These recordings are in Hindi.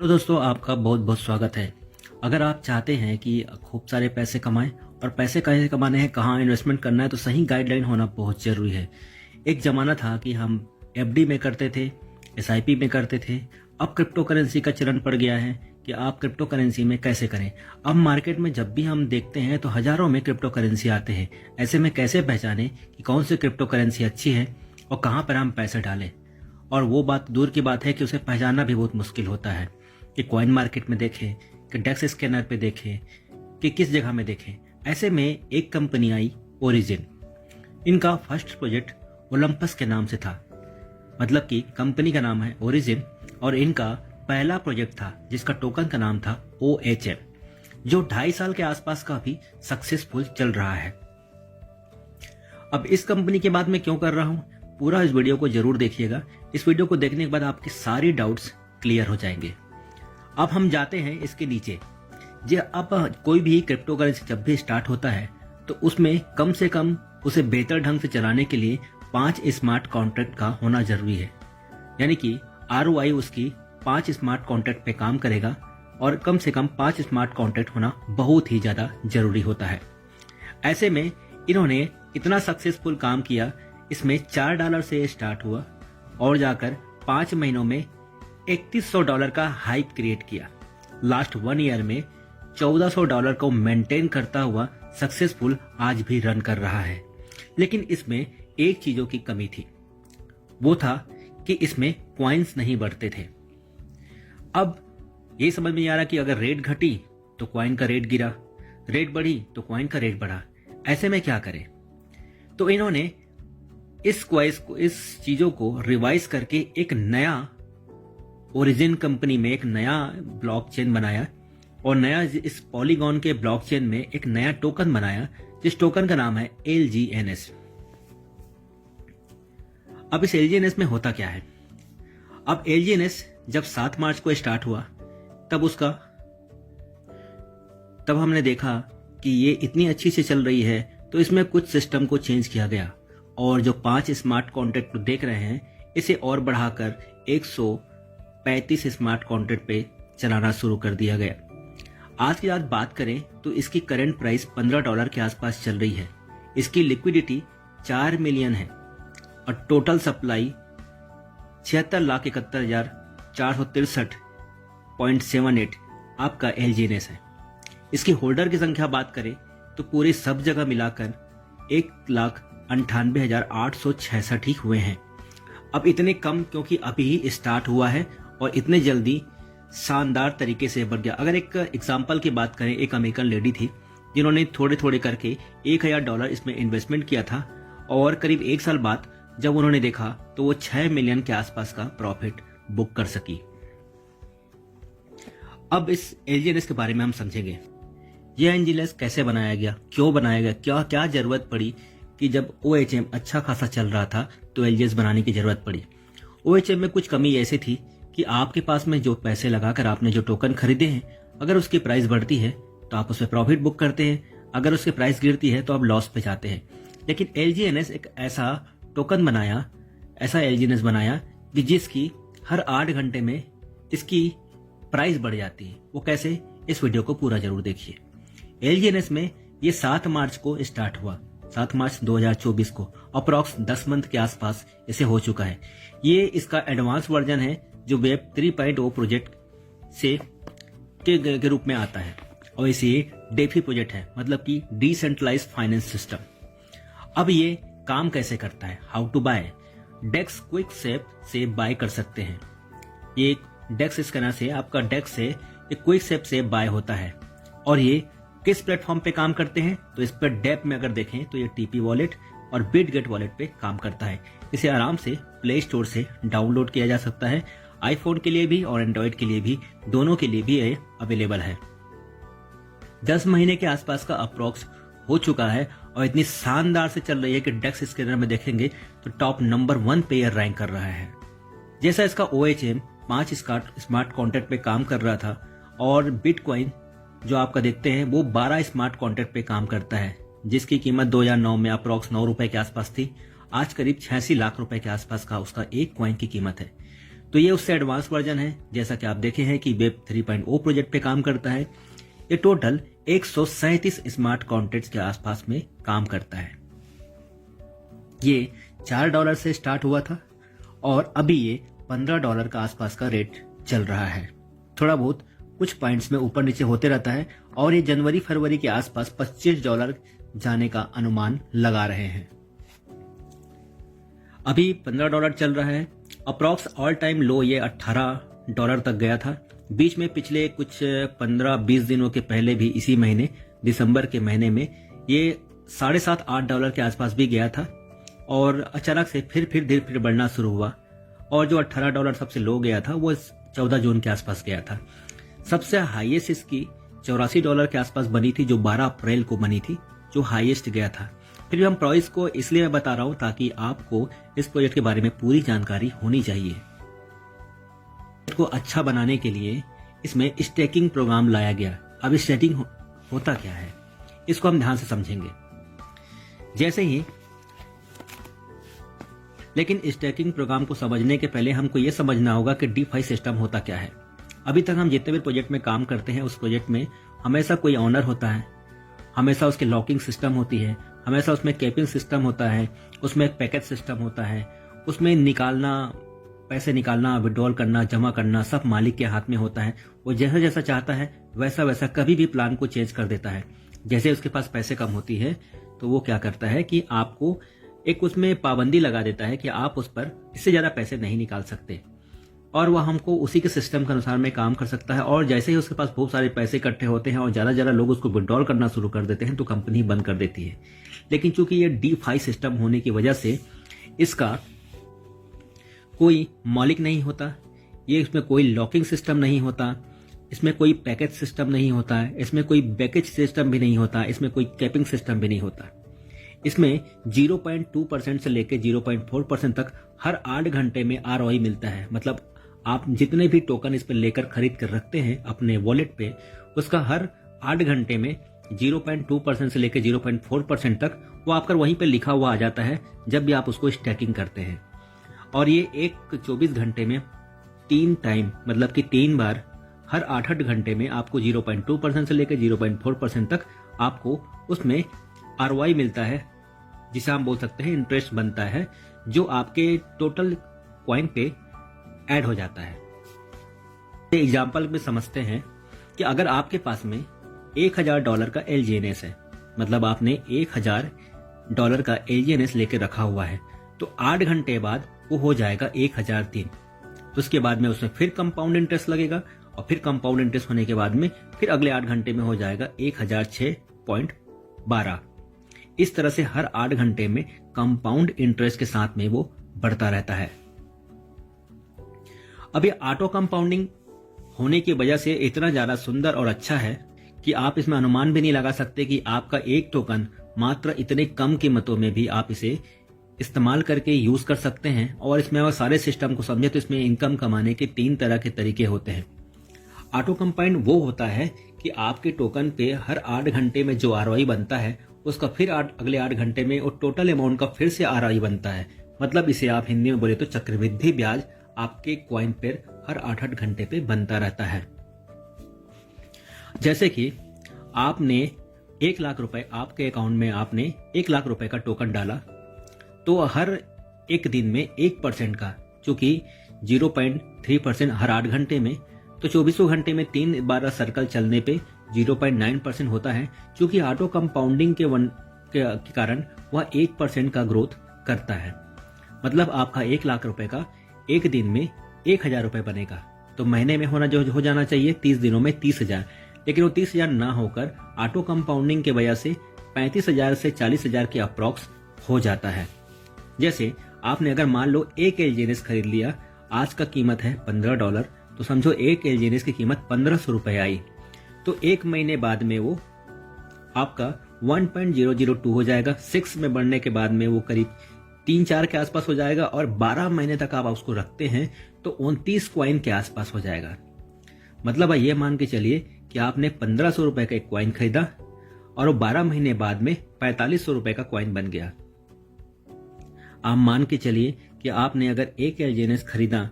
तो दोस्तों आपका बहुत बहुत स्वागत है। अगर आप चाहते हैं कि खूब सारे पैसे कमाएं और पैसे कैसे कमाने हैं, कहाँ इन्वेस्टमेंट करना है, तो सही गाइडलाइन होना बहुत ज़रूरी है। एक ज़माना था कि हम एफडी में करते थे, एसआईपी में करते थे। अब क्रिप्टो करेंसी का चलन पड़ गया है कि आप क्रिप्टो करेंसी में कैसे करें। अब मार्केट में जब भी हम देखते हैं तो हज़ारों में क्रिप्टो करेंसी आते हैं। ऐसे में कैसे पहचानें कि कौन सी क्रिप्टो करेंसी अच्छी है और कहाँ पर हम पैसे डालें। और वो बात दूर की बात है कि उसे पहचानना भी बहुत मुश्किल होता है कि कॉइन मार्केट में देखें, कि डेक्स स्कैनर पे देखें, कि किस जगह में देखें। ऐसे में एक कंपनी आई, ओरिजिन। इनका फर्स्ट प्रोजेक्ट ओलंपस के नाम से था, मतलब कि कंपनी का नाम है ओरिजिन और इनका पहला प्रोजेक्ट था जिसका टोकन का नाम था OHM, जो 2.5 साल के आसपास का भी सक्सेसफुल चल रहा है। अब इस कंपनी के बाद मैं क्यों कर रहा हूं, पूरा इस वीडियो को जरूर देखिएगा। इस वीडियो को देखने के बाद आपकी सारी डाउट्स क्लियर हो जाएंगे। अब हम जाते हैं इसके नीचे। अब कोई भी क्रिप्टो करेंसी जब भी स्टार्ट होता है तो उसमें कम से कम उसे बेहतर ढंग से चलाने के लिए 5 स्मार्ट कॉन्ट्रैक्ट का होना जरूरी है। यानी कि ROI उसकी 5 स्मार्ट कॉन्ट्रैक्ट पे काम करेगा और कम से कम 5 स्मार्ट कॉन्ट्रैक्ट होना बहुत ही ज़्यादा जरूरी होता है। ऐसे में इन्होंने इतना सक्सेसफुल काम किया, इसमें $4 से स्टार्ट हुआ और जाकर 5 महीनों में $3100 का हाइप क्रिएट किया। लास्ट 1 ईयर में $1400 को मेंटेन करता हुआ सक्सेसफुल आज भी रन कर रहा है। लेकिन इसमें एक चीजों की कमी थी, वो था कि इसमें कॉइन्स नहीं बढ़ते थे। अब ये समझ में नहीं आ रहा कि अगर रेट घटी तो कॉइन का रेट गिरा, रेट बढ़ी तो कॉइन का रेट बढ़ा। ऐसे में क्या करें? तो इन्होंने इस चीजों को रिवाइज करके एक नया ओरिजिन कंपनी में एक नया ब्लॉकचेन बनाया और नया इस पॉलीगॉन के ब्लॉकचेन में एक नया टोकन बनाया जिस टोकन का नाम है LGNS। अब इस LGNS में होता क्या है? अब LGNS जब 7 मार्च को स्टार्ट हुआ तब हमने देखा कि ये इतनी अच्छी से चल रही है तो इसमें कुछ सिस्टम को चेंज किया गया और जो 5 स्मार्ट कॉन्ट्रैक्ट देख रहे हैं इसे और बढ़ाकर 135 स्मार्ट कॉन्ट्रैक्ट पे चलाना शुरू कर दिया गया। आज की बात करें तो इसकी करंट प्राइस $15 के आसपास चल रही है। इसकी लिक्विडिटी 4 मिलियन है और टोटल सप्लाई 76,71,463.78 आपका LGNS है। इसकी होल्डर की संख्या बात करें तो पूरी सब जगह मिलाकर 1,98,866 ही हुए हैं। अब इतने कम क्योंकि अभी ही स्टार्ट हुआ है और इतने जल्दी शानदार तरीके से बढ़ गया। अगर एक एग्जांपल की बात करें, एक अमेरिकन लेडी थी जिन्होंने थोड़े थोड़े करके $1,000 इसमें इन्वेस्टमेंट किया था और करीब 1 साल बाद जब उन्होंने देखा तो वो 6 मिलियन के आसपास का प्रॉफिट बुक कर सकी। अब इस LGNS के बारे में हम समझेंगे। यह LGNS कैसे बनाया गया, क्यों बनाया गया, क्या क्या जरूरत पड़ी कि जब OHM अच्छा खासा चल रहा था तो LGNS बनाने की जरूरत पड़ी। OHM में कुछ कमी ऐसी थी कि आपके पास में जो पैसे लगाकर आपने जो टोकन खरीदे हैं, अगर उसकी प्राइस बढ़ती है तो आप उसमें प्रॉफिट बुक करते हैं, अगर उसकी प्राइस गिरती है तो आप लॉस पे जाते हैं। लेकिन LGNS एक ऐसा टोकन बनाया, ऐसा LGNS बनाया कि जिसकी हर 8 घंटे में इसकी प्राइस बढ़ जाती है। वो कैसे? इस वीडियो को पूरा जरूर देखिए। LGNS में ये 7 मार्च को स्टार्ट हुआ, 7 मार्च 2024 को। अप्रॉक्स 10 मंथ के आसपास इसे हो चुका है। ये इसका एडवांस वर्जन है जो वेब 3.0 प्रोजेक्ट से के रूप में आता है और इसे डेफी प्रोजेक्ट है, मतलब कि डिसेंट्रलाइज्ड फाइनेंस सिस्टम। अब ये काम कैसे करता है? How to buy? DEX quick swap से बाय कर सकते हैं। ये डेक्स स्कैनर से आपका डेक्स से एक क्विक सेप से बाय होता है। और ये किस प्लेटफॉर्म पे काम करते हैं? तो इस पर डेप में अगर देखें तो ये TP वॉलेट और बिटगेट वॉलेट पे काम करता है। इसे आराम से प्ले स्टोर से डाउनलोड किया जा सकता है। आईफोन के लिए भी और एंड्रॉइड के लिए भी, दोनों के लिए भी ये अवेलेबल है। 10 महीने के आसपास का अप्रॉक्स हो चुका है और इतनी शानदार से चल रही है कि डेक्स स्कैनर में देखेंगे तो टॉप नंबर 1 पे यह रैंक कर रहा है। जैसा इसका OHM 5 स्मार्ट कॉन्ट्रैक्ट पे काम कर रहा था और बिटकॉइन जो आपका देखते हैं वो 12 स्मार्ट कॉन्ट्रैक्ट पे काम करता है, जिसकी कीमत 2009 में अप्रॉक्स ₹9 के आसपास थी। आज करीब 86 लाख रुपए के आसपास का उसका एक कॉइन की कीमत है। तो ये उससे एडवांस वर्जन है। जैसा कि आप देखे हैं कि वेब 3.0 प्रोजेक्ट पे काम करता है। ये टोटल 137 स्मार्ट कॉन्ट्रैक्ट्स के आसपास में काम करता है। ये $4 से स्टार्ट हुआ था और अभी ये $15 का आसपास का रेट चल रहा है। थोड़ा बहुत कुछ पॉइंट्स में ऊपर नीचे होते रहता है और ये जनवरी फरवरी के आसपास $25 जाने का अनुमान लगा रहे हैं। अभी $15 चल रहा है। अप्रॉक्स ऑल टाइम लो ये $18 तक गया था। बीच में पिछले कुछ 15-20 दिनों के पहले भी इसी महीने दिसंबर के महीने में ये $7.5-8 के आसपास भी गया था और अचानक से फिर धीरे फिर बढ़ना शुरू हुआ और जो $18 सबसे लो गया था वो 14 जून के आसपास गया था। सबसे हाईएस्ट इसकी $84 के आसपास बनी थी, जो 12 अप्रैल को बनी थी, जो हाईएस्ट गया था। फिर भी हम प्राइस को इसलिए मैं बता रहा हूं ताकि आपको इस प्रोजेक्ट के बारे में पूरी जानकारी होनी चाहिए। को अच्छा बनाने के लिए इसमें स्टेकिंग प्रोग्राम लाया गया। अब स्टेकिंग होता क्या है इसको हम ध्यान से समझेंगे जैसे ही। लेकिन स्टेकिंग प्रोग्राम को समझने के पहले हमको यह समझना होगा कि DeFi सिस्टम होता क्या है। अभी तक हम जितने भी प्रोजेक्ट में काम करते हैं उस प्रोजेक्ट में हमेशा कोई ऑनर होता है, हमेशा उसके लॉकिंग सिस्टम होती है, हमेशा उसमें कैपिंग सिस्टम होता है, उसमें एक पैकेज सिस्टम होता है, उसमें निकालना, पैसे निकालना, विड्रॉल करना, जमा करना सब मालिक के हाथ में होता है। वो जैसा जैसा चाहता है वैसा वैसा कभी भी प्लान को चेंज कर देता है। जैसे उसके पास पैसे कम होती है तो वो क्या करता है कि आपको एक उसमें पाबंदी लगा देता है कि आप उस पर इससे ज्यादा पैसे नहीं निकाल सकते और वह हमको उसी के सिस्टम के अनुसार में काम कर सकता है। और जैसे ही उसके पास बहुत सारे पैसे इकट्ठे होते हैं और ज्यादा लोग उसको विड्रॉल करना शुरू कर देते हैं तो कंपनी बंद कर देती है। लेकिन चूंकि ये DeFi सिस्टम होने की वजह से इसका कोई मालिक नहीं होता, ये इसमें कोई लॉकिंग सिस्टम नहीं होता, इसमें कोई पैकेज सिस्टम नहीं होता है, इसमें कोई बैकेज सिस्टम भी नहीं होता, इसमें कोई कैपिंग सिस्टम भी नहीं होता। इसमें 0.2% से लेकर 0.4% तक हर 8 घंटे में ROI मिलता है। मतलब आप जितने भी टोकन इस पर लेकर खरीद कर रखते हैं अपने वॉलेट पे, उसका हर 8 घंटे में 0.2% से लेकर 0.4% तक वो आपका वहीं पे लिखा हुआ आ जाता है जब भी आप उसको स्टैकिंग करते हैं। और ये एक 24 घंटे में 3 टाइम, मतलब कि 3 बार हर 8-8 घंटे में आपको 0.2% से लेकर 0.4% तक आपको उसमें ROI मिलता है, जिसे हम बोल सकते हैं इंटरेस्ट बनता है, जो आपके टोटल कॉइन पे ऐड हो जाता है। एग्जाम्पल में समझते हैं कि अगर आपके पास में $1000 का LGNS है, मतलब आपने $1000 का LGNS लेके रखा हुआ है, तो 8 घंटे बाद वो हो जाएगा 1003। तो उसके बाद में उसमें फिर कंपाउंड इंटरेस्ट लगेगा और फिर कंपाउंड इंटरेस्ट होने के बाद में फिर अगले 8 घंटे में हो जाएगा 1006.12। इस तरह से हर 8 घंटे में कंपाउंड इंटरेस्ट के साथ में वो बढ़ता रहता है। अब ये ऑटो कंपाउंडिंग होने की वजह से इतना ज्यादा सुंदर और अच्छा है कि आप इसमें अनुमान भी नहीं लगा सकते कि आपका एक टोकन मात्र इतने कम कीमतों में भी आप इसे इस्तेमाल करके यूज कर सकते हैं। और इसमें अगर सारे सिस्टम को समझे तो इसमें इनकम कमाने के 3 तरह के तरीके होते हैं। ऑटो कंपाउंड वो होता है कि आपके टोकन पे हर 8 घंटे में जो ROI बनता है उसका फिर अगले 8 घंटे में और टोटल अमाउंट का फिर से ROI बनता है। मतलब इसे आप हिंदी में बोले तो चक्रवृद्धि ब्याज आपके कॉइन पर हर 8-8 घंटे पे बनता रहता है। जैसे कि आपने 1 लाख रुपए, आपके अकाउंट में आपने 1 लाख रुपए का टोकन डाला, तो हर एक दिन में 1% का, चूंकि 0.3% हर 8 घंटे में, तो 24 घंटे में 3 बार सर्कल चलने पे 0.9% होता है। चूंकि ऑटो कंपाउंडिंग के कारण वह 1% का ग्रोथ करता है। मतलब आपका 1 लाख रुपए का एक दिन में 1000 रुपए बनेगा, तो महीने में होना जो हो जाना चाहिए 30 दिनों में 30,000, लेकिन वो 30,000 ना होकर ऑटो कंपाउंडिंग की वजह से 35,000 से 40,000 के अप्रॉक्स हो जाता है। जैसे आपने अगर मान लो एक LGNS खरीद लिया, आज का कीमत है $15, तो समझो एक LGNS की कीमत 1500 रुपए आई, तो एक महीने बाद में वो आपका 1.002 हो जाएगा। 6 में बढ़ने के बाद में वो करीब 3-4 के आसपास हो जाएगा और 12 महीने तक आप उसको रखते हैं तो 29 कॉइन के आसपास हो जाएगा। मतलब ये मान के चलिए कि आपने 1500 रुपए का एक कॉइन खरीदा और वो 12 महीने बाद में 4500 रुपए का कॉइन बन गया। आप मान के चलिए कि आपने अगर एक LGNS खरीदा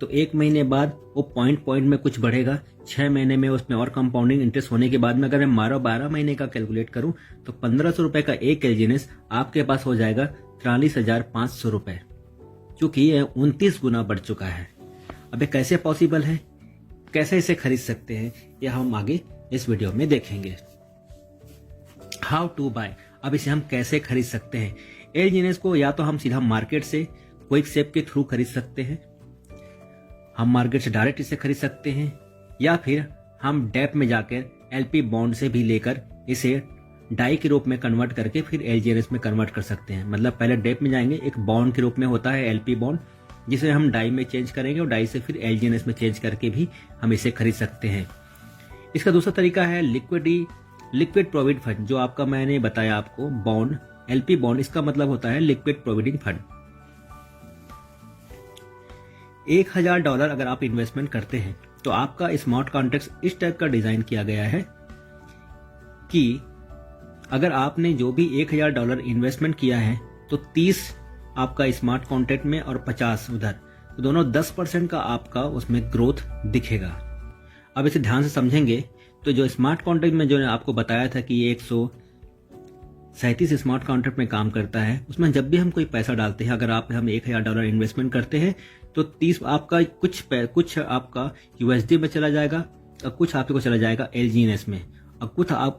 तो 1 महीने बाद वो पॉइंट पॉइंट में कुछ बढ़ेगा, 6 महीने में उसमें और कंपाउंडिंग इंटरेस्ट होने के बाद में अगर मैं 12 महीने का कैलकुलेट करूं तो 1500 रुपए का एक एलजीएनएस आपके पास हो जाएगा 43,500 रुपए, क्योंकि ये 29 गुना बढ़ चुका है। अब ये कैसे पॉसिबल है, कैसे इसे खरीद सकते हैं, यह हम आगे इस वीडियो में देखेंगे। हाउ टू बाय, अब इसे हम कैसे खरीद सकते हैं। एलजीएनएस को या तो हम सीधा मार्केट से क्विकस्वेप के थ्रू खरीद सकते हैं, हम मार्केट से डायरेक्ट इसे खरीद सकते हैं, या फिर हम डेप में जाकर एलपी बॉन्ड से भी लेकर इसे डाई के रूप में कन्वर्ट करके फिर एलजीएनएस में कन्वर्ट कर सकते हैं। मतलब पहले डेप में जाएंगे, एक बॉन्ड के रूप में होता है एलपी बॉन्ड, जिसे हम डाई में चेंज करेंगे और डाई से फिर एलजीएनएस में चेंज करके भी हम इसे खरीद सकते हैं। इसका दूसरा तरीका है लिक्विड प्रोविडेंट फंड, जो आपका मैंने बताया आपको बॉन्ड, एलपी बॉन्ड, इसका मतलब होता है लिक्विड प्रोविडेंट फंड। $1000 अगर आप इन्वेस्टमेंट करते हैं तो आपका स्मार्ट कॉन्ट्रैक्ट इस टाइप का डिजाइन किया गया है कि अगर आपने जो भी $1000 इन्वेस्टमेंट किया है तो 30 आपका स्मार्ट कॉन्ट्रैक्ट में और 50 उधर, तो दोनों 10% का आपका उसमें ग्रोथ दिखेगा। अब इसे ध्यान से समझेंगे तो जो स्मार्ट कॉन्ट्रैक्ट में जो आपको बताया था कि ये 137 स्मार्ट कॉन्ट्रैक्ट में काम करता है, उसमें जब भी हम कोई पैसा डालते हैं, अगर हम $1000 इन्वेस्टमेंट करते हैं तो 30 आपका कुछ आपका यूएसडी में चला जाएगा और कुछ आपको चला जाएगा एलजीएनएस में, और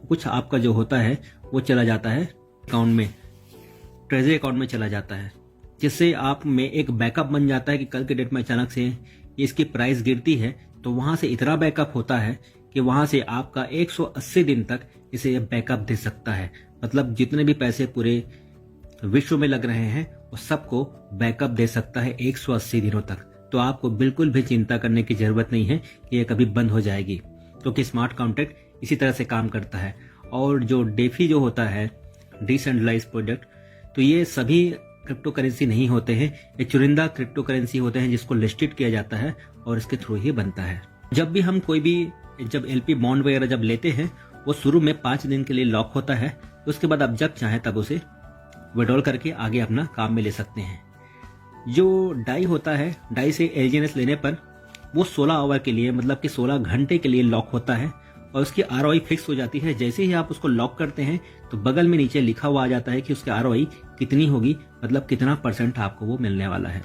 कुछ आपका जो होता है वो चला जाता है अकाउंट में, ट्रेजरी अकाउंट में चला जाता है, जिससे आप में एक बैकअप बन जाता है कि कल के डेट में अचानक से इसकी प्राइस गिरती है तो वहां से इतना बैकअप होता है कि वहां से आपका 180 दिन तक इसे बैकअप दे सकता है। मतलब जितने भी पैसे पूरे विश्व में लग रहे हैं वो सबको बैकअप दे सकता है 180 दिनों तक। तो आपको बिल्कुल भी चिंता करने की जरूरत नहीं है कि ये कभी बंद हो जाएगी, क्योंकि स्मार्ट कॉन्ट्रैक्ट इसी तरह से काम करता है। और जो डेफी जो होता है, डिसेंट्रलाइज प्रोजेक्ट, तो ये सभी क्रिप्टो करेंसी नहीं होते हैं, ये चुनिंदा क्रिप्टो करेंसी होते हैं जिसको लिस्टेड किया जाता है और इसके थ्रू ही बनता है। जब भी हम जब एलपी बॉन्ड वगैरह जब लेते हैं वो शुरू में 5 दिन के लिए लॉक होता है, उसके बाद आप जब चाहें तब उसे विड्रॉल करके आगे अपना काम में ले सकते हैं। जो डाई होता है, डाई से एलजीएनएस लेने पर वो 16 आवर के लिए, मतलब कि 16 घंटे के लिए लॉक होता है और उसकी आरओआई फिक्स हो जाती है। जैसे ही आप उसको लॉक करते हैं तो बगल में नीचे लिखा हुआ आ जाता है कि उसकी आरओआई कितनी होगी, मतलब कितना % आपको वो मिलने वाला है।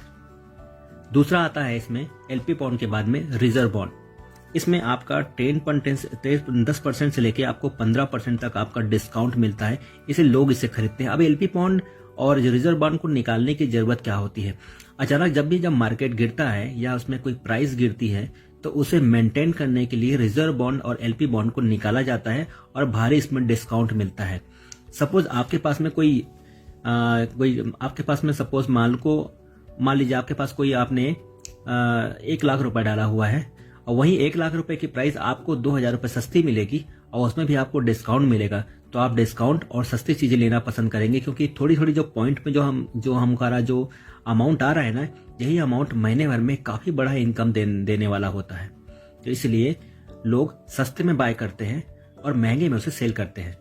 दूसरा आता है इसमें एलपी बॉन्ड के बाद में रिजर्व बॉन्ड। इसमें आपका 10% से लेके आपको 15% तक आपका डिस्काउंट मिलता है, इसे लोग इसे खरीदते हैं। अब एलपी बॉन्ड और रिजर्व बॉन्ड को निकालने की जरूरत क्या होती है, अचानक जब मार्केट गिरता है या उसमें कोई प्राइस गिरती है तो उसे मेंटेन करने के लिए रिजर्व बॉन्ड और एलपी बॉन्ड को निकाला जाता है और भारी इसमें डिस्काउंट मिलता है। सपोज आपके पास में सपोज मान लीजिए आपके पास कोई आपने 1 लाख रुपए डाला हुआ है और वहीं 1 लाख रुपए की प्राइस आपको 2000 रुपए सस्ती मिलेगी और उसमें भी आपको डिस्काउंट मिलेगा, तो आप डिस्काउंट और सस्ती चीजें लेना पसंद करेंगे, क्योंकि थोड़ी थोड़ी जो पॉइंट में हमारा जो अमाउंट आ रहा है ना, यही अमाउंट महीने भर में काफी बड़ा इनकम देने वाला होता है। तो इसलिए लोग सस्ते में बाय करते हैं और महंगे में उसे सेल करते हैं।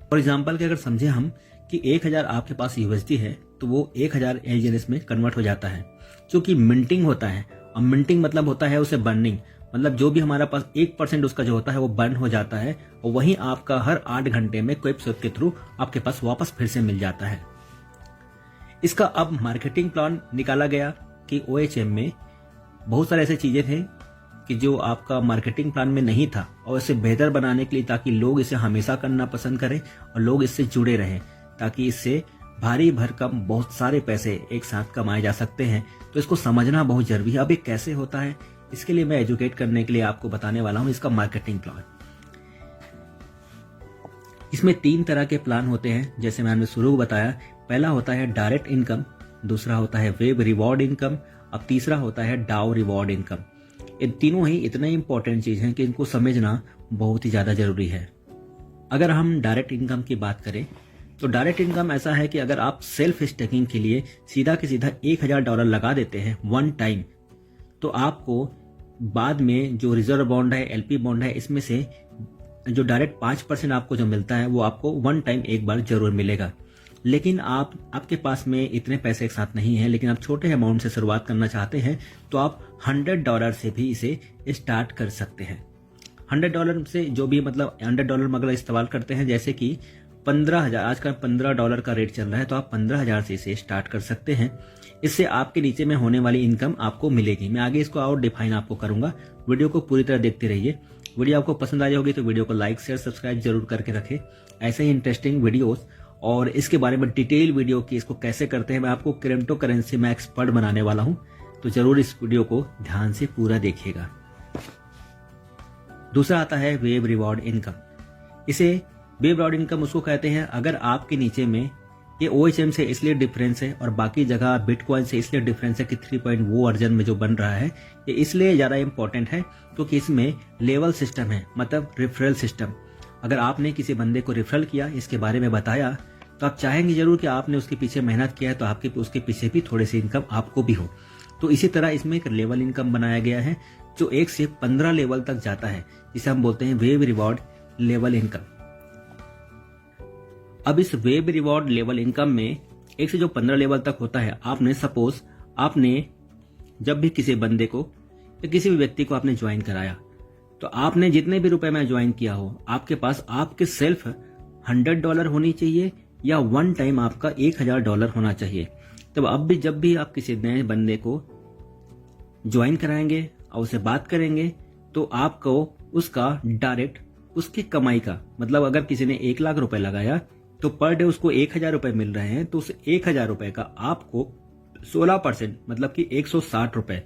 फॉर एग्जाम्पल के अगर समझे हम कि 1000 आपके पास यूएसडी है तो वो 1000 एलजीएनएस में कन्वर्ट हो जाता है, क्योंकि मिंटिंग होता है। और मिंटिंग मतलब होता है उसे बर्निंग, मतलब जो भी हमारा पास 1% उसका जो होता है वो बर्न हो जाता है और वहीं आपका हर 8 घंटे में क्विकस्वेप के थ्रू आपके पास वापस फिर से मिल जाता है। इसका अब मार्केटिंग प्लान निकाला गया कि OHM में बहुत सारे ऐसे चीजें थे कि जो आपका मार्केटिंग प्लान में नहीं था, और इसे बेहतर बनाने के लिए ताकि लोग इसे हमेशा करना पसंद करें और लोग इससे जुड़े रहें, ताकि इससे भारी भरकम बहुत सारे पैसे एक साथ कमाए जा सकते हैं। तो इसको समझना बहुत जरूरी है। अब ये कैसे होता है, इसके लिए मैं एजुकेट करने के लिए आपको बताने वाला हूं इसका मार्केटिंग प्लान। इसमें 3 तरह के प्लान होते हैं, जैसे मैंने शुरू बताया। पहला होता है डायरेक्ट इनकम, दूसरा होता है वेब रिवॉर्ड इनकम, अब तीसरा होता है डाउ रिवॉर्ड इनकम। ये तीनों ही इतने इंपॉर्टेंट चीज हैं कि इनको समझना बहुत ही ज्यादा जरूरी है। अगर हम डायरेक्ट इनकम की बात करें तो डायरेक्ट इनकम ऐसा है कि अगर आप सेल्फ स्टेकिंग के लिए सीधा के सीधा $1000 लगा देते हैं वन टाइम, तो आपको बाद में जो रिजर्व बॉन्ड है, एलपी बॉन्ड है, इसमें से जो डायरेक्ट 5% आपको जो मिलता है वो आपको वन टाइम एक बार जरूर मिलेगा। लेकिन आपके पास में इतने पैसे एक साथ नहीं है, लेकिन आप छोटे अमाउंट से शुरुआत करना चाहते हैं, तो आप $100 से भी इसे स्टार्ट कर सकते हैं। $100 से जो भी मतलब $100 अगर इस्तेमाल करते हैं, जैसे कि 15,000, आजकल $15 का रेट चल रहा है, तो आप 15,000 से इसे स्टार्ट कर सकते हैं। इससे आपके नीचे में होने वाली इनकम आपको मिलेगी। मैं आगे इसको और डिफाइन आपको करूंगा। वीडियो को पूरी तरह देखते रहिए। वीडियो आपको पसंद आई होगी तो वीडियो को लाइक शेयर सब्सक्राइब जरूर करके रखें। ऐसे ही इंटरेस्टिंग वीडियोस और इसके बारे में डिटेल वीडियो की इसको कैसे करते हैं, मैं आपको क्रिप्टो करेंसी में एक्सपर्ट बनाने वाला हूं, तो जरूर इस वीडियो को ध्यान से पूरा देखिएगा। दूसरा आता है वेब रिवॉर्ड इनकम। इसे वेब रिवॉर्ड इनकम उसको कहते हैं अगर आपके नीचे में ये OHM से इसलिए डिफरेंस है और बाकी जगह बिटकॉइन से इसलिए डिफरेंस है कि 3.0 वर्जन में जो बन रहा है ये इसलिए ज़्यादा इंपॉर्टेंट है क्योंकि इसमें लेवल सिस्टम है, मतलब रेफरल सिस्टम। अगर आपने किसी बंदे को रेफरल किया, इसके बारे में बताया, तो आप चाहेंगे जरूर कि आपने उसके पीछे मेहनत किया है तो आपके उसके पीछे भी थोड़ी सी इनकम आपको भी हो। तो इसी तरह इसमें एक लेवल इनकम बनाया गया है जो 1 से 15 लेवल तक जाता है, जिसे हम बोलते हैं वेब रिवॉर्ड लेवल इनकम। अब इस वेब रिवॉर्ड लेवल इनकम में 1 से जो 15 लेवल तक होता है, आपने जब भी किसी बंदे को या किसी भी व्यक्ति को आपने ज्वाइन कराया, तो आपने जितने भी रुपए में ज्वाइन किया हो, आपके पास आपके सेल्फ $100 होनी चाहिए या वन टाइम आपका $1,000 होना चाहिए। तब अब भी जब भी आप किसी नए बंदे को ज्वाइन कराएंगे और उससे बात करेंगे, तो आपको उसका डायरेक्ट उसकी कमाई का, मतलब अगर किसी ने 1 लाख रुपए लगाया तो पर डे उसको 1,000 रुपए मिल रहे हैं, तो उस 1,000 रुपए का आपको 16% मतलब कि 160 रुपए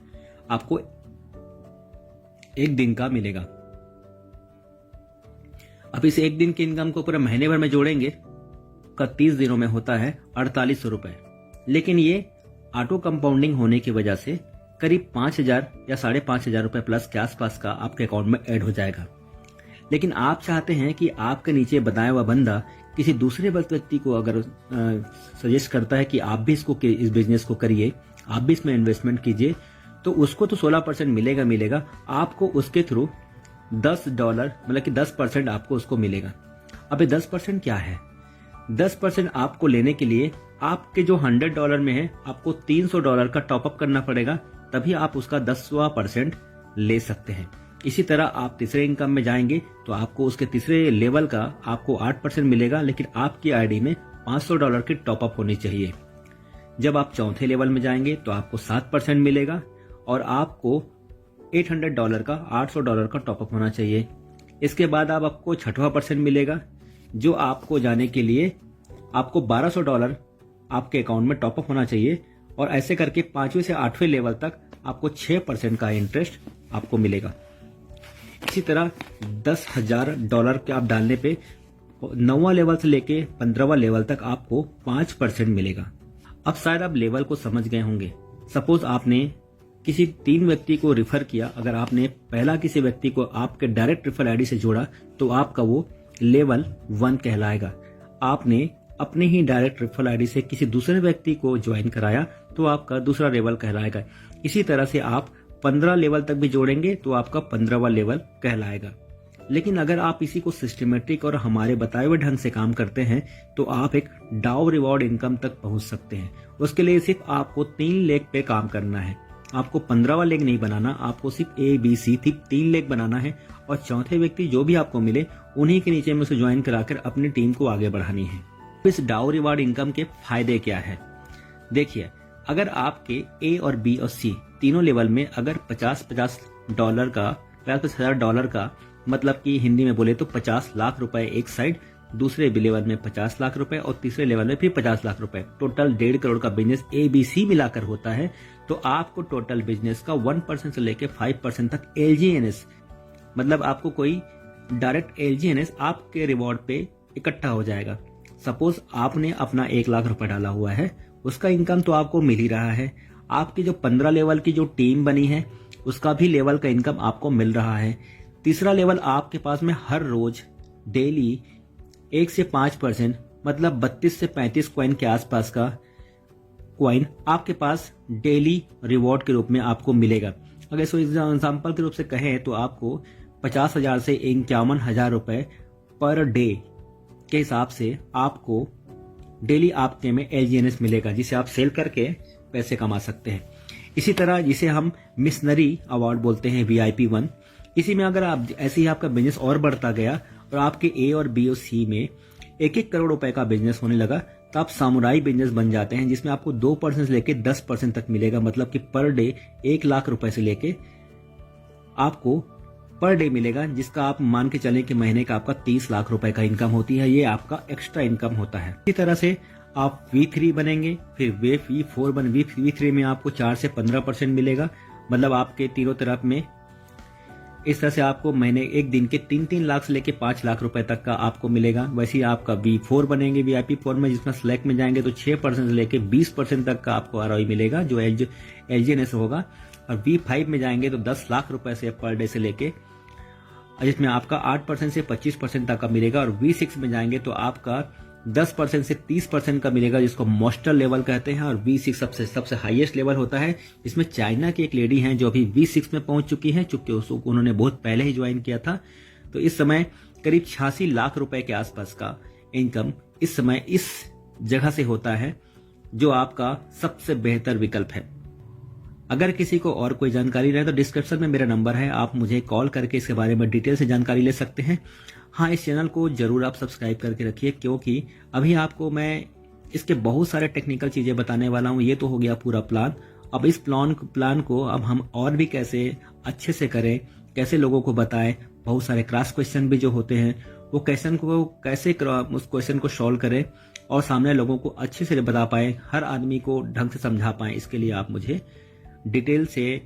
आपको एक दिन का मिलेगा। अब इस एक दिन की इनकम को पूरे महीने भर में जोड़ेंगे का 30 दिनों में होता है 4800 रुपए। लेकिन ये ऑटो कंपाउंडिंग होने की वजह से करीब 5,000 या 5,500 रुपए प्लस के आसपास का आपके अकाउंट में ऐड हो जाएगा। लेकिन आप चाहते हैं कि आपके नीचे बताया हुआ बंदा किसी दूसरे व्यक्ति को अगर सजेस्ट करता है कि आप भी इस बिजनेस को करिए, आप भी इसमें इन्वेस्टमेंट कीजिए, तो उसको तो 16% मिलेगा। आपको उसके थ्रू $10 मतलब कि 10% आपको उसको मिलेगा। अब ये 10% क्या है? 10% आपको लेने के लिए आपके जो $100 में है, आपको $300 का टॉपअप करना पड़ेगा, तभी आप उसका 10% ले सकते हैं। इसी तरह आप तीसरे इनकम में जाएंगे तो आपको उसके तीसरे लेवल का आपको 8% मिलेगा, लेकिन आपकी आईडी में $500 की टॉपअप होनी चाहिए। जब आप चौथे लेवल में जाएंगे तो आपको 7% मिलेगा और आपको $800 का $800 का टॉपअप होना चाहिए। इसके बाद आपको छठवां % मिलेगा, जो आपको जाने के लिए आपको $1,200 आपके अकाउंट में टॉपअप होना चाहिए, और ऐसे करके 5वें से 8वें लेवल तक आपको 6% का इंटरेस्ट आपको मिलेगा। इसी तरह $10,000 के आप डालने पे 9वां लेवल से लेके 15वां लेवल तक आपको 5% मिलेगा। अब शायद आप लेवल को समझ गए होंगे। सपोज आपने किसी 3 व्यक्ति को रिफर किया, अगर आपने पहला किसी व्यक्ति को आपके डायरेक्ट रिफर आईडी से जोड़ा तो आपका वो लेवल 1 कहलाएगा। आपने अपने ही डायरेक्ट रिफर आईडी से किसी दूसरे व्यक्ति को ज्वाइन कराया तो आपका दूसरा लेवल कहलाएगा। इसी तरह से आप 15 लेवल तक भी जोड़ेंगे तो आपका 15वां लेवल कहलाएगा। लेकिन अगर आप इसी को सिस्टमेटिक और हमारे बताए हुए ढंग से काम करते हैं तो आप एक डाउ रिवॉर्ड इनकम तक पहुंच सकते हैं। उसके लिए सिर्फ आपको 3 लेग पे काम करना है। आपको 15वां लेग नहीं बनाना, आपको सिर्फ ABC 3 लेग बनाना है, और चौथे व्यक्ति जो भी आपको मिले उन्हीं के नीचे में उसे ज्वाइन कराकर अपनी टीम को आगे बढ़ानी है। इस डाउ रिवॉर्ड इनकम के फायदे क्या है? देखिए, अगर आपके A और B और C तीनों लेवल में अगर $50,000 का $50,000 का मतलब कि हिंदी में बोले तो 50 लाख रुपए एक साइड, दूसरे लेवल में 50 लाख रुपए और तीसरे लेवल में फिर 50 लाख रुपए, टोटल 1.5 करोड़ का बिजनेस ABC मिलाकर होता है, तो आपको टोटल बिजनेस का 1% से लेकर 5% तक LGNS, मतलब आपको कोई डायरेक्ट LGNS आपके रिवॉर्ड पे इकट्ठा हो जाएगा। सपोज आपने अपना 1 लाख रुपए डाला हुआ है, उसका इनकम तो आपको मिल ही रहा है। आपकी जो 15 लेवल की जो टीम बनी है उसका भी लेवल का इनकम आपको मिल रहा है। तीसरा लेवल आपके पास में हर रोज डेली 1 से 5% मतलब 32 से 35 कॉइन के आसपास का कॉइन आपके पास डेली रिवॉर्ड के रूप में आपको मिलेगा। अगर इसको एग्जाम्पल के रूप से कहें तो आपको 50,000 से 51,000 रुपए पर डे के हिसाब से आपको डेली आपके में LGNS मिलेगा, जिसे आप सेल करके पैसे कमा सकते हैं। इसी तरह जिसे हम मिशनरी अवार्ड बोलते हैं, VIP1, इसी में अगर आप ऐसे ही आपका बिजनेस और बढ़ता गया और आपके A और B और C में 1-1 करोड़ रुपए का बिजनेस होने लगा, तो आप सामुराई बिजनेस बन जाते हैं, जिसमें आपको 2% से लेके 10% तक मिलेगा। मतलब कि पर डे 1 लाख रुपए से लेके आपको पर डे मिलेगा, जिसका आप मान के चलें कि महीने का आपका 30 लाख रुपए का इनकम होती है। ये आपका एक्स्ट्रा इनकम होता है। इसी तरह से आप V3 बनेंगे, फिर V4 V3 में आपको 4 से 15% मिलेगा। मतलब आपके तीनों तरफ में इस तरह से आपको महीने एक दिन के 3-3 लाख से लेके 5 लाख रुपए तक का आपको मिलेगा। वैसे ही आपका V4 बनेंगे, VIP4 में, जिसमें सेलेक्ट में जाएंगे तो 6% से लेके 20% तक का आपको ROI मिलेगा, जो LGNS होगा। और V5 में जाएंगे तो 10 लाख रुपए से पर डे से लेके, जिसमें आपका 8% से 25% तक का मिलेगा। और V6 में जाएंगे तो आपका 10% से 30% का मिलेगा, जिसको मास्टर लेवल कहते हैं। और V6 सबसे हाईएस्ट लेवल होता है, जिसमें चाइना की एक लेडी हैं जो अभी V6 में पहुंच चुकी हैं, चूंकि उसको उन्होंने बहुत पहले ही ज्वाइन किया था। तो इस समय करीब 86 लाख रुपए के आसपास का इनकम इस समय इस जगह से होता है, जो आपका सबसे बेहतर विकल्प है। अगर किसी को और कोई जानकारी रहे तो डिस्क्रिप्शन में मेरा नंबर है, आप मुझे कॉल करके इसके बारे में डिटेल से जानकारी ले सकते हैं। हाँ, इस चैनल को जरूर आप सब्सक्राइब करके रखिए, क्योंकि अभी आपको मैं इसके बहुत सारे टेक्निकल चीजें बताने वाला हूँ। ये तो हो गया पूरा प्लान। अब इस प्लान को अब हम और भी कैसे अच्छे से करें, कैसे लोगों को बताएं। बहुत सारे क्रॉस क्वेश्चन भी जो होते हैं, वो क्वेश्चन को कैसे उस क्वेश्चन को सॉल्व करें और सामने लोगों को अच्छे से बता पाए, हर आदमी को ढंग से समझा पाए। इसके लिए आप मुझे डिटेल से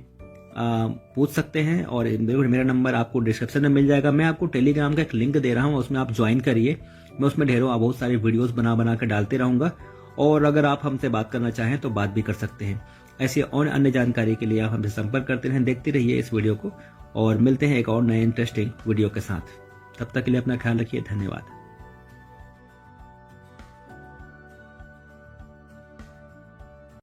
पूछ सकते हैं, और मेरा नंबर आपको डिस्क्रिप्शन में मिल जाएगा। मैं आपको टेलीग्राम का एक लिंक दे रहा हूं, उसमें आप ज्वाइन करिए। मैं उसमें बहुत सारे वीडियोस बना के डालते रहूंगा, और अगर आप हमसे बात करना चाहें तो बात भी कर सकते हैं। ऐसी और अन्य जानकारी के लिए आप हमसे संपर्क करते रहें। देखते रहिए इस वीडियो को, और मिलते हैं एक और नए इंटरेस्टिंग वीडियो के साथ। तब तक के लिए अपना ख्याल रखिए। धन्यवाद।